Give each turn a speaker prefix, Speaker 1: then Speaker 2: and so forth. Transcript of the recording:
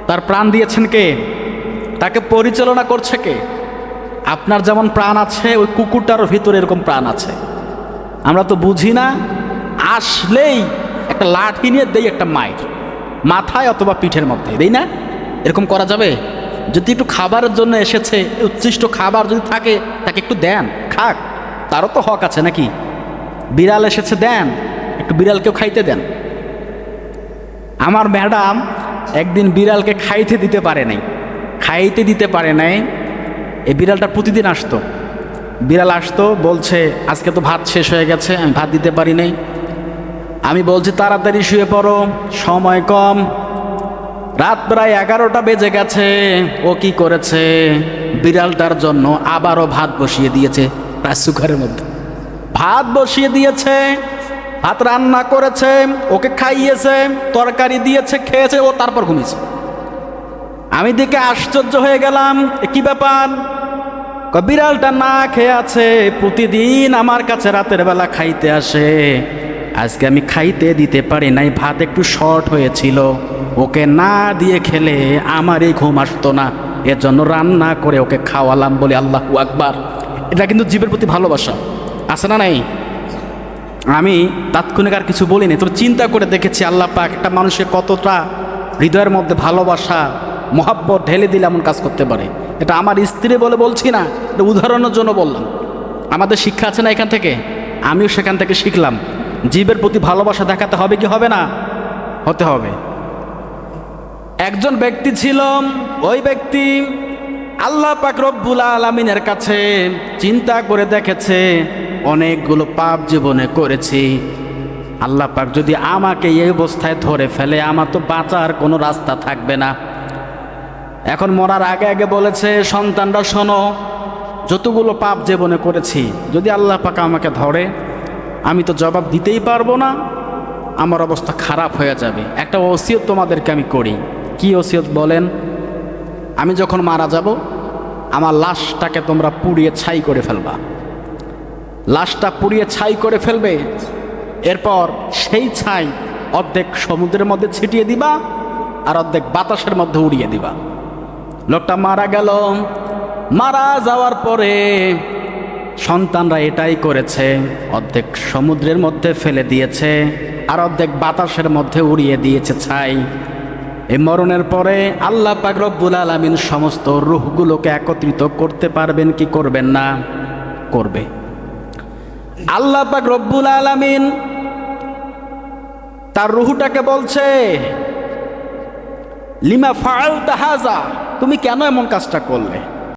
Speaker 1: তার প্রাণ দিয়েছেন কে? তাকে পরিচালনা করছে কে? আপনার যেমন প্রাণ আছে ওই কুকুরটার ভিতরে এরকম প্রাণ আছে। আমরা তো বুঝি না, আসলেই একটা লাঠি নিয়ে দেই একটা মায়ের মাথায় অথবা পিঠের মধ্যে, দেই না? এরকম করা যাবে? যদি একটু খাবারের জন্য এসেছে, উচ্ছিষ্ট খাবার যদি থাকে তাকে একটু দেন, খাক, তারও তো হক আছে নাকি? বিড়াল এসেছে, দেন একটু, বিড়ালকেও খাইতে দেন। আমার ম্যাডাম একদিন বিড়ালকে খাইতে দিতে পারে নাই। এই বিড়ালটা প্রতিদিন আসতো, বিড়াল আসতো, বলছে আজকে তো ভাত শেষ হয়ে গেছে, আমি ভাত দিতে পারি নাই। আমি বলছি তাড়াতাড়ি শুয়ে পড়ো, সময় কম। রাত প্রায় 11টা বেজে গেছে। ও কি করেছে? বিড়ালটার জন্য আবারও ভাত বসিয়ে দিয়েছে, প্রায় সুগারের মধ্যে ভাত বসিয়ে দিয়েছে, ভাত রান্না করেছে, ওকে খাইয়েছে, তরকারি দিয়েছে, খেয়েছে, ও তারপর ঘুমিয়েছে। আমি দেখে আশ্চর্য হয়ে গেলাম, কি ব্যাপার? বিড়ালটা না খেয়ে আছে, প্রতিদিন আমার কাছে রাতের বেলা খাইতে আসে, আজকে আমি খাইতে দিতে পারি নাই, ভাত একটু শর্ট হয়েছিল, ওকে না দিয়ে খেলে আমার এই ঘুম আসতো না, এর জন্য রান্না করে ওকে খাওয়ালাম। বলি আল্লাহু আকবার। এটা কিন্তু জীবের প্রতি ভালোবাসা, আছে না নাই? আমি তাৎক্ষণিক আর কিছু বলিনি, তো চিন্তা করে দেখেছি আল্লাহ পাক একটা মানুষের কতটা হৃদয়ের মধ্যে ভালোবাসা মহাব্বত ঢেলে দিলে এমন কাজ করতে পারে। এটা আমার স্ত্রী বলে বলছি না, এটা উদাহরণের জন্য বললাম। আমাদের শিক্ষা আছে না এখান থেকে? আমিও সেখান থেকে শিখলাম, জীবের প্রতি ভালোবাসা দেখাতে হবে কি হবে না? হতে হবে। একজন ব্যক্তি ছিল, ওই ব্যক্তি আল্লাহ পাক রব্বুল আলামিনের কাছে চিন্তা করে দেখেছে, অনেকগুলো পাপ জীবনে করেছি, আল্লাহ পাক যদি আমাকে এই অবস্থায় ধরে ফেলে আমার তো বাঁচার কোনো রাস্তা থাকবে না। এখন মরার আগে আগে বলেছে, সন্তানরা শোনো, যতগুলো পাপ জীবনে করেছি যদি আল্লাহ পাক আমাকে ধরে আমি তো জবাব দিতেই পারবো না, আমার অবস্থা খারাপ হয়ে যাবে। একটা ওসিয়ত তোমাদেরকে আমি করি। কি ওসিয়ত বলেন? আমি যখন মারা যাব আমার লাশটাকে তোমরা পুড়িয়ে ছাই করে ফেলবা, লাশটা পুড়িয়ে ছাই করে ফেলবে, এরপর সেই ছাই অর্ধেক সমুদ্রের মধ্যে ছিটিয়ে দিবা আর অর্ধেক বাতাসের মধ্যে উড়িয়ে দিবা। লোকটা মারা গেল, মারা যাওয়ার পরে সন্তানরা এটাই করেছে, অর্ধেক সমুদ্রের মধ্যে ফেলে দিয়েছে আর অর্ধেক বাতাসের মধ্যে উড়িয়ে দিয়েছে ছাই। এই মরণের পরে আল্লাহ পাক রব্বুল আলামিন সমস্ত রূহগুলোকে একত্রিত করতে পারবেন কি করবেন না? করবে। আল্লাহ পাক রব্বুল আলামিন তার রূহটাকে বলছে, লিমা ফাআলতা হাযা, তুমি কেন এমন কাজটা করলে?